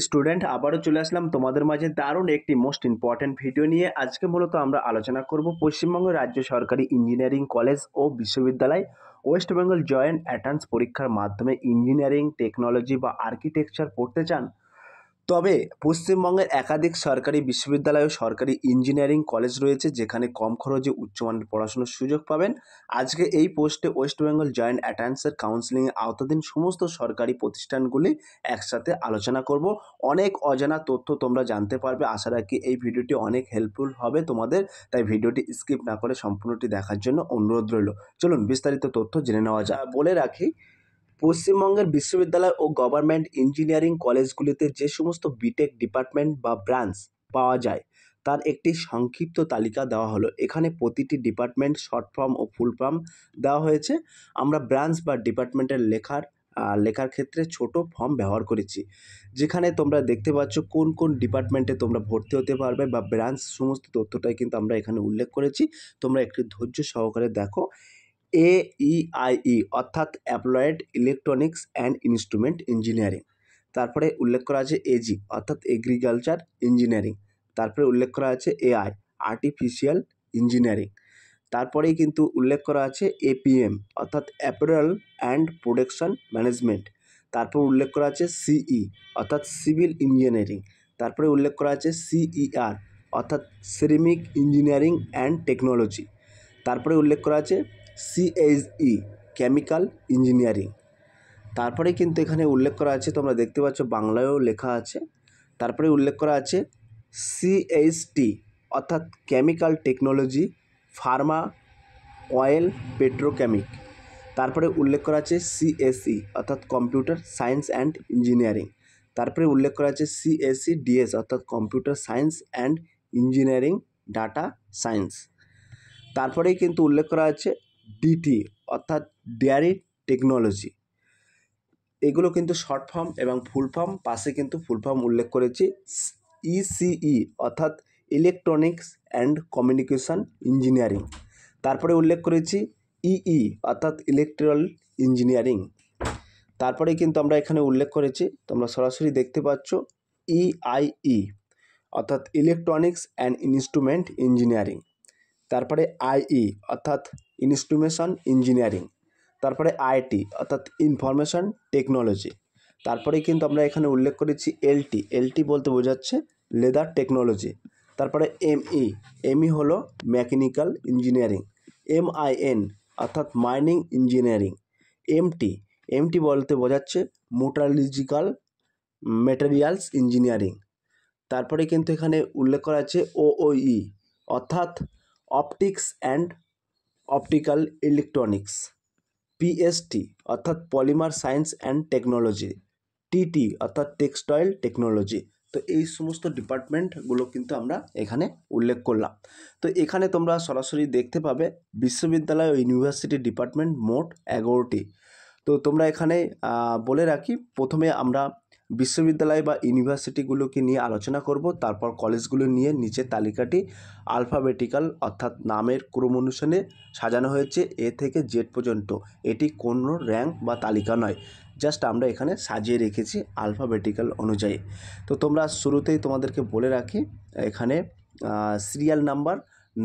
Student আবারও চলে আসলাম তোমাদের মাঝে দারুণ একটি মোস্ট ইম্পর্ট্যান্ট ভিডিও নিয়ে। আজকে মূলত আমরা আলোচনা করব পশ্চিমবঙ্গ রাজ্য সরকারি ইঞ্জিনিয়ারিং কলেজ ও বিশ্ববিদ্যালয় ওয়েস্ট বেঙ্গল জয়েন্ট অ্যান্ট্রান্স পরীক্ষার মাধ্যমে ইঞ্জিনিয়ারিং টেকনোলজি বা আর্কিটেকচার পড়তে চান, তবে পশ্চিমবঙ্গের একাধিক সরকারি বিশ্ববিদ্যালয় ও সরকারি ইঞ্জিনিয়ারিং কলেজ রয়েছে যেখানে কম খরচে উচ্চমানের পড়াশোনার সুযোগ পাবেন। আজকে এই পোস্টে ওয়েস্ট বেঙ্গল জয়েন্ট অ্যান্ট্রান্সের কাউন্সিলিংয়ে আওতাধীন সমস্ত সরকারি প্রতিষ্ঠানগুলি একসাথে আলোচনা করব। অনেক অজানা তথ্য তোমরা জানতে পারবে। আশা রাখি এই ভিডিওটি অনেক হেল্পফুল হবে তোমাদের, তাই ভিডিওটি স্কিপ না করে সম্পূর্ণটি দেখার জন্য অনুরোধ রইল। চলুন বিস্তারিত তথ্য জেনে নেওয়া যায়। বলে রাখি, পশ্চিমবঙ্গের বিশ্ববিদ্যালয় ও গভর্নমেন্ট ইঞ্জিনিয়ারিং কলেজগুলিতে যে সমস্ত বিটেক ডিপার্টমেন্ট বা ব্রাঞ্চ পাওয়া যায় তার একটি সংক্ষিপ্ত তালিকা দেওয়া হলো। এখানে প্রতিটি ডিপার্টমেন্ট শর্ট ফর্ম ও ফুল ফর্ম দেওয়া হয়েছে। আমরা ব্রাঞ্চ বা ডিপার্টমেন্টের লেখার ক্ষেত্রে ছোট ফর্ম ব্যবহার করেছি, যেখানে তোমরা দেখতে পাচ্ছ কোন কোন ডিপার্টমেন্টে তোমরা ভর্তি হতে পারবে বা ব্রাঞ্চ, সমস্ত তথ্যটাই কিন্তু আমরা এখানে উল্লেখ করেছি। তোমরা একটু ধৈর্য সহকারে দেখো। AEIE অর্থাৎ applied electronics and instrument engineering. তারপরে উল্লেখ করা আছে AG অর্থাৎ এগ্রিকালচার ইঞ্জিনিয়ারিং। তারপরে উল্লেখ করা আছে AI আর্টিফিশিয়াল ইঞ্জিনিয়ারিং। তারপরেই কিন্তু উল্লেখ করা আছে APM অর্থাৎ অ্যাপারেল অ্যান্ড প্রোডাকশন ম্যানেজমেন্ট। তারপর উল্লেখ করা আছে CE অর্থাৎ সিভিল ইঞ্জিনিয়ারিং। তারপরে উল্লেখ করা আছে CER অর্থাৎ সিরামিক ইঞ্জিনিয়ারিং অ্যান্ড টেকনোলজি। তারপরে উল্লেখ করা আছে CHE কেমিক্যাল ইঞ্জিনিয়ারিং। তারপরে কিন্তু এখানে উল্লেখ করা আছে, তোমরা দেখতে পাচ্ছ বাংলায়ও লেখা আছে। তারপরে উল্লেখ করা আছে CHT অর্থাৎ কেমিক্যাল টেকনোলজি, ফার্মা, অয়েল, পেট্রোকেমিক। তারপরে উল্লেখ করা আছে CSE অর্থাৎ কম্পিউটার সায়েন্স অ্যান্ড ইঞ্জিনিয়ারিং। তারপরে উল্লেখ করা আছে CSE-DS অর্থাৎ computer science and engineering data science. তারপরেই কিন্তু উল্লেখ করা আছে DT অর্থাৎ ডেয়ারি টেকনোলজি। এগুলো কিন্তু শর্ট ফর্ম এবং ফুল ফর্ম, পাশে কিন্তু ফুল ফর্ম উল্লেখ করেছি। ECE অর্থাৎ ইলেকট্রনিক্স অ্যান্ড কমিউনিকেশন ইঞ্জিনিয়ারিং। তারপরে উল্লেখ করেছি EE অর্থাৎ ইলেকট্রিক্যাল ইঞ্জিনিয়ারিং। তারপরে কিন্তু আমরা এখানে উল্লেখ করেছি, তোমরা সরাসরি দেখতে পাচ্ছ EIE অর্থাৎ ইলেকট্রনিক্স অ্যান্ড ইনস্ট্রুমেন্ট ইঞ্জিনিয়ারিং। তারপরে IE অর্থাৎ ইনস্ট্রুমেশন ইঞ্জিনিয়ারিং। তারপরে IT অর্থাৎ ইনফরমেশন টেকনোলজি। তারপরে কিন্তু আমরা এখানে উল্লেখ করেছি LT বলতে বোঝাচ্ছে লেদার টেকনোলজি। তারপরে ME হলো মেকানিক্যাল ইঞ্জিনিয়ারিং। MIN অর্থাৎ মাইনিং ইঞ্জিনিয়ারিং। MT বলতে বোঝাচ্ছে মেটালজিক্যাল মেটেরিয়ালস ইঞ্জিনিয়ারিং। তারপরে কিন্তু এখানে উল্লেখ করা আছে OOE অর্থাৎ optics and optical electronics. PST অর্থাৎ polymer science and technology. TT অর্থাৎ টেক্সটাইল টেকনোলজি। তো এই সমস্ত ডিপার্টমেন্টগুলো কিন্তু আমরা এখানে উল্লেখ করলাম। তো এখানে তোমরা সরাসরি দেখতে পাবে বিশ্ববিদ্যালয় ও ইউনিভার্সিটি ডিপার্টমেন্ট মোট 11টি। তো তোমরা এখানে বলে রাখি, প্রথমে আমরা বিশ্ববিদ্যালয় বা ইউনিভার্সিটিগুলোকে নিয়ে আলোচনা করব, তারপর কলেজগুলো নিয়ে নিচের তালিকাটি আলফাবেটিক্যাল অর্থাৎ নামের ক্রম অনুসারে সাজানো হয়েছে A থেকে Z পর্যন্ত। এটি কোনো র্যাঙ্ক বা তালিকা নয়, জাস্ট আমরা এখানে সাজিয়ে রেখেছি আলফাবেটিক্যাল অনুযায়ী। তো তোমরা শুরুতেই তোমাদেরকে বলে রাখি, এখানে সিরিয়াল নাম্বার,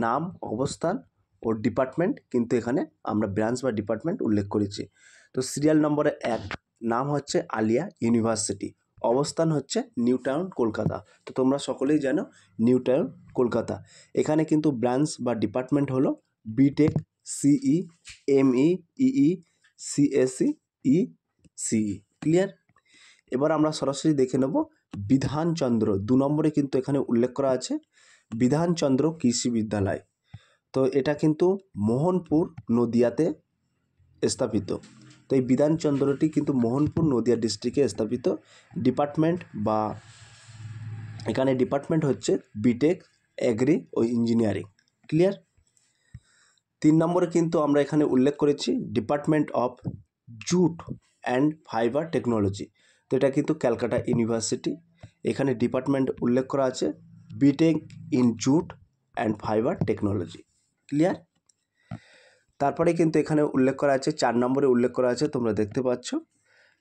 নাম, অবস্থান ও ডিপার্টমেন্ট কিন্তু এখানে আমরা ব্রাঞ্চ বা ডিপার্টমেন্ট উল্লেখ করেছি। তো সিরিয়াল নম্বরে 1 নাম হচ্ছে আলিয়া ইউনিভার্সিটি, অবস্থান হচ্ছে নিউ টাউন কলকাতা। তো তোমরা সকলেই জানো নিউ টাউন কলকাতা। এখানে কিন্তু ব্রাঞ্চ বা ডিপার্টমেন্ট হলো BTech, CE, ME, EE, CSE, ECE। Clear? এবার আমরা সরাসরি দেখে নেব বিধানচন্দ্র 2 নম্বরে কিন্তু এখানে উল্লেখ করা আছে বিধানচন্দ্র কৃষি বিদ্যালয়। তো এটা কিন্তু মোহনপুর নদিয়াতে স্থাপিত। তো এই বিধানচন্দ্রটি কিন্তু মোহনপুর নদিয়া ডিস্ট্রিক্টে স্থাপিত। ডিপার্টমেন্ট বা এখানে ডিপার্টমেন্ট হচ্ছে বিটেক, এগ্রি ও ইঞ্জিনিয়ারিং। ক্লিয়ার? 3 নম্বরে কিন্তু আমরা এখানে উল্লেখ করেছি department of jute and fibre technology. তো এটা কিন্তু ক্যালকাটা ইউনিভার্সিটি। এখানে ডিপার্টমেন্ট উল্লেখ করা আছে BTech in jute and fibre technology. Clear? তারপরে কিন্তু এখানে উল্লেখ করা আছে 4 নম্বরে উল্লেখ করা আছে, তোমরা দেখতে পাচ্ছ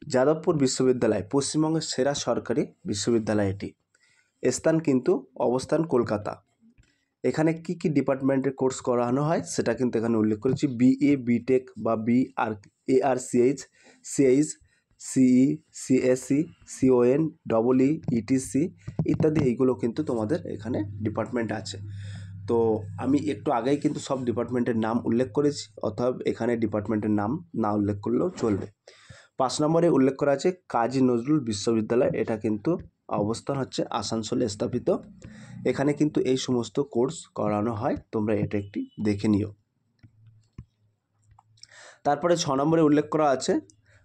যাদবপুর বিশ্ববিদ্যালয় পশ্চিমবঙ্গের সেরা সরকারি বিশ্ববিদ্যালয় এটি। স্থান কিন্তু অবস্থান কলকাতা। এখানে কি কি ডিপার্টমেন্টের কোর্স করানো হয় সেটা কিন্তু এখানে উল্লেখ করেছি। বিএ, বিটেক বা ARCH, সিএইচ, সিই, সিএসসি, সিওএন, ডবলই, ইটিসি ইত্যাদি এইগুলো কিন্তু তোমাদের এখানে ডিপার্টমেন্ট আছে। তো আমি একটু আগেই কিন্তু সব ডিপার্টমেন্টের নাম উল্লেখ করেছি, অতএব এখানে ডিপার্টমেন্টের নাম না উল্লেখ করলেও চলবে। 5 নম্বরে উল্লেখ করা আছে কাজী নজরুল বিশ্ববিদ্যালয়। এটা কিন্তু অবস্থান হচ্ছে আসানসোলে স্থাপিত। এখানে কিন্তু এই সমস্ত কোর্স করানো হয়, তোমরা এটা একটি দেখে নিও। তারপরে 6 নম্বরে উল্লেখ করা আছে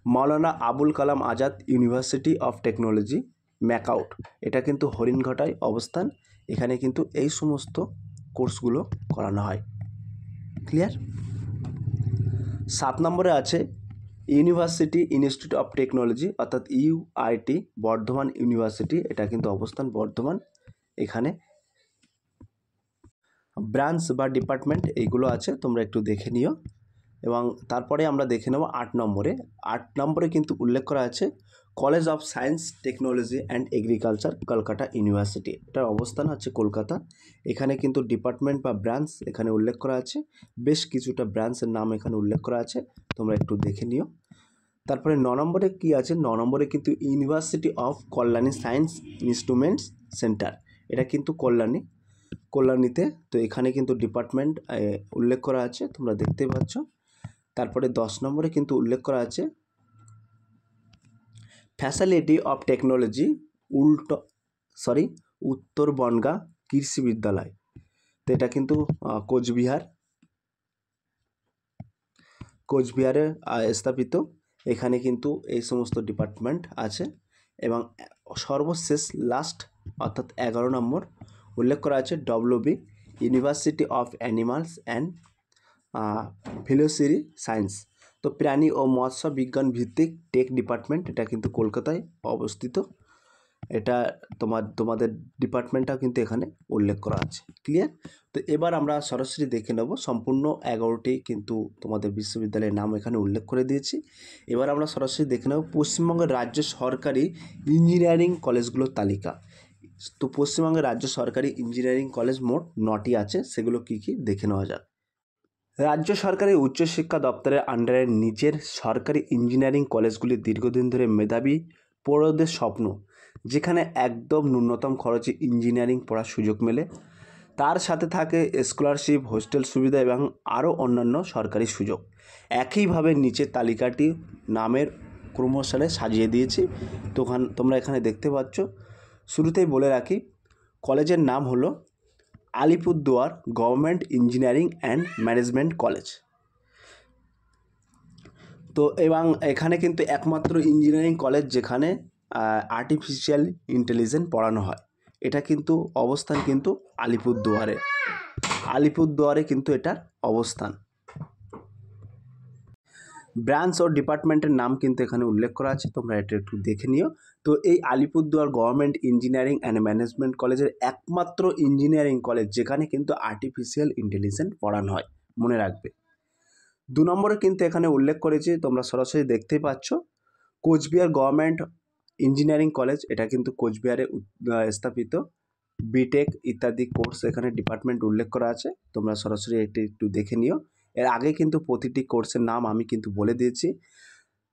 Maulana Abul Kalam Azad university of technology, MAKAUT. এটা কিন্তু হরিণঘাটায় অবস্থান। এখানে কিন্তু এই সমস্ত কোর্সগুলো করানো হয়। ক্লিয়ার? 7 নম্বরে আছে ইউনিভার্সিটি ইনস্টিটিউট অফ টেকনোলজি অর্থাৎ ইউআইটি বর্ধমান ইউনিভার্সিটি। এটা কিন্তু অবস্থান বর্ধমান। এখানে ব্রাঞ্চ বা ডিপার্টমেন্ট এইগুলো আছে, তোমরা একটু দেখে নিও। এবং তারপরে আমরা দেখে নেব 8 নম্বরে। 8 নম্বরে কিন্তু উল্লেখ করা আছে college of science technology and agriculture Kolkata university. এটার অবস্থান হচ্ছে কলকাতা। এখানে কিন্তু ডিপার্টমেন্ট বা ব্রাঞ্চ এখানে উল্লেখ করা আছে, বেশ কিছুটা ব্রাঞ্চের নাম এখানে উল্লেখ করা আছে, তোমরা একটু দেখে নিও। তারপরে 9 নম্বরে কী আছে, 9 নম্বরে কিন্তু university of Kalyani science instruments centre. এটা কিন্তু কল্যাণীতে। তো এখানে কিন্তু ডিপার্টমেন্ট উল্লেখ করা আছে, তোমরা দেখতেই পাচ্ছ। তারপরে 10 নম্বরে কিন্তু উল্লেখ করা আছে ফ্যাসিলিটি অফ টেকনোলজি উত্তর বনগাঁ কৃষি বিদ্যালয়। তো এটা কিন্তু কোচবিহারে স্থাপিত। এখানে কিন্তু এই সমস্ত ডিপার্টমেন্ট আছে। এবং সর্বশেষ লাস্ট অর্থাৎ 11 নম্বর উল্লেখ করা আছে WB university of animals and philosophy science. তো প্রাণী ও মৎস্য বিজ্ঞান ভিত্তিক টেক ডিপার্টমেন্ট, এটা কিন্তু কলকাতায় অবস্থিত। এটা তোমাদের ডিপার্টমেন্টটা কিন্তু এখানে উল্লেখ করা আছে। ক্লিয়ার? তো এবার আমরা সরাসরি দেখে নেব সম্পূর্ণ 11টি কিন্তু তোমাদের বিশ্ববিদ্যালয়ের নাম এখানে উল্লেখ করে দিয়েছি। এবার আমরা সরাসরি দেখে নেব পশ্চিমবঙ্গের রাজ্য সরকারি ইঞ্জিনিয়ারিং কলেজগুলোর তালিকা। তো পশ্চিমবঙ্গের রাজ্য সরকারি ইঞ্জিনিয়ারিং কলেজ মোট 9টি আছে, সেগুলো কী কী দেখে নেওয়া যাক। রাজ্য সরকারের উচ্চশিক্ষা দপ্তরের আন্ডারে নিজের সরকারি ইঞ্জিনিয়ারিং কলেজগুলি দীর্ঘদিন ধরে মেধাবী পড়ুয়াদের স্বপ্ন, যেখানে একদম ন্যূনতম খরচে ইঞ্জিনিয়ারিং পড়ার সুযোগ মেলে। তার সাথে থাকে স্কলারশিপ, হোস্টেল সুবিধা এবং আরও অন্যান্য সরকারি সুযোগ। একইভাবে নিচের তালিকাটি নামের ক্রমশালে সাজিয়ে দিয়েছি। তোমরা এখানে দেখতে পাচ্ছ। শুরুতেই বলে রাখি কলেজের নাম হলো Alipurduar government engineering and management college. তো এবং এখানে কিন্তু একমাত্র ইঞ্জিনিয়ারিং কলেজ যেখানে আর্টিফিশিয়াল ইন্টেলিজেন্স পড়ানো হয়। এটা কিন্তু অবস্থান কিন্তু আলিপুরদুয়ারে কিন্তু এটার অবস্থান। ব্রাঞ্চ ও ডিপার্টমেন্টের নাম কিন্তু এখানে উল্লেখ করা আছে, তোমরা এটা একটু দেখে নিও। তো এই Alipurduar government engineering and management কলেজের একমাত্র ইঞ্জিনিয়ারিং কলেজ যেখানে কিন্তু আর্টিফিশিয়াল ইন্টেলিজেন্স পড়ানো হয়, মনে রাখবে। 2 নম্বরে কিন্তু এখানে উল্লেখ করেছি, তোমরা সরাসরি দেখতেই পাচ্ছ কোচবিহার গভর্নমেন্ট ইঞ্জিনিয়ারিং কলেজ। এটা কিন্তু কোচবিহারে স্থাপিত। বিটেক ইত্যাদি কোর্স এখানে ডিপার্টমেন্ট উল্লেখ করা আছে, তোমরা সরাসরি এটি একটু দেখে নিও। এর আগে কিন্তু প্রতিটি কোর্সের নাম আমি কিন্তু বলে দিয়েছি।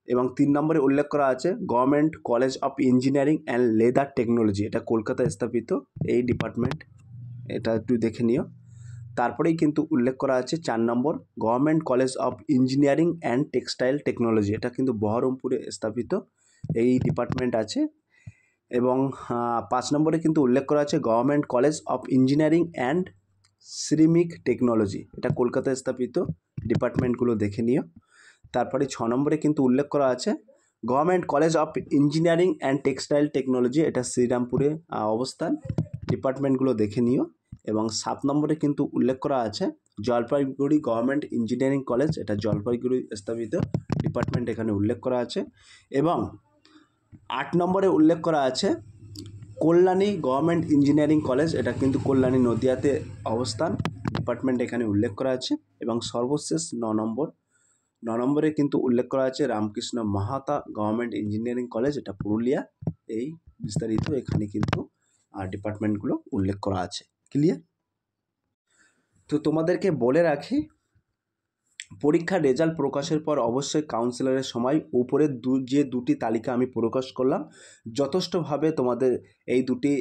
এবং 3 নম্বরে উল্লেখ করা আছে government college of engineering and leather technology. এটা কলকাতায় স্থাপিত এই ডিপার্টমেন্ট, এটা একটু দেখে নিও। তারপরেই কিন্তু উল্লেখ করা আছে 4 number government college of engineering and textile technology. এটা কিন্তু বহরমপুরে স্থাপিত এই ডিপার্টমেন্ট আছে। এবং 5 নম্বরে কিন্তু উল্লেখ করা আছে government college of engineering and ceramic technology. এটা কলকাতায় স্থাপিত, ডিপার্টমেন্টগুলো দেখে নিও। তারপরে 6 নম্বরে কিন্তু উল্লেখ করা আছে government college of engineering and textile technology. এটা শ্রীরামপুরে অবস্থান, ডিপার্টমেন্টগুলো দেখে নিও। এবং 7 নম্বরে কিন্তু উল্লেখ করা আছে জলপাইগুড়ি গভর্নমেন্ট ইঞ্জিনিয়ারিং কলেজ। এটা জলপাইগুড়ি স্থাপিত, ডিপার্টমেন্ট এখানে উল্লেখ করা আছে। এবং 8 নম্বরে উল্লেখ করা আছে কল্যাণী গভর্নমেন্ট ইঞ্জিনিয়ারিং কলেজ। এটা কিন্তু কল্যাণী নদিয়াতে অবস্থান, ডিপার্টমেন্ট এখানে উল্লেখ করা আছে। এবং সর্বশেষ 9 নম্বরে কিন্তু উল্লেখ করা আছে Ramakrishna Mahata government engineering college, এটা পুরুলিয়া। এই বিস্তারিত এখানে কিন্তু ডিপার্টমেন্টগুলো উল্লেখ করা আছে। ক্লিয়ার? তো তোমাদেরকে বলে রাখি, পরীক্ষার রেজাল্ট প্রকাশের পর অবশ্যই কাউন্সিলরের সময় উপরে যে দুটি তালিকা আমি প্রকাশ করলাম যথেষ্টভাবে তোমাদের এই দুটি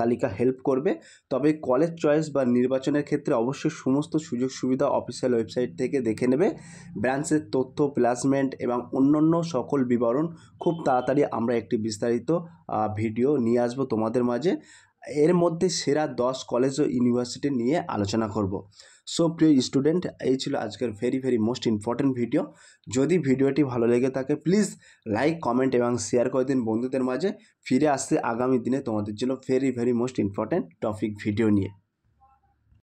তালিকা হেল্প করবে। তবে কলেজ চয়েস বা নির্বাচনের ক্ষেত্রে অবশ্যই সমস্ত সুযোগ সুবিধা অফিসিয়াল ওয়েবসাইট থেকে দেখে নেবে। ব্রাঞ্চের তথ্য, প্লেসমেন্ট এবং অন্যান্য সকল বিবরণ খুব তাড়াতাড়ি আমরা একটি বিস্তারিত ভিডিও নিয়ে আসবো তোমাদের মাঝে। এর মধ্যে সেরা 10 কলেজ ও ইউনিভার্সিটি নিয়ে আলোচনা করব। সো প্রিয় স্টুডেন্ট, এই ছিল আজকের ভেরি মোস্ট ইম্পর্টেন্ট ভিডিও। যদি ভিডিওটি ভালো লেগে থাকে প্লিজ লাইক, কমেন্ট এবং শেয়ার করে দিন বন্ধুদের মাঝে। ফিরে আসছে আগামী দিনে তোমাদের জন্য very most important topic video নিয়ে।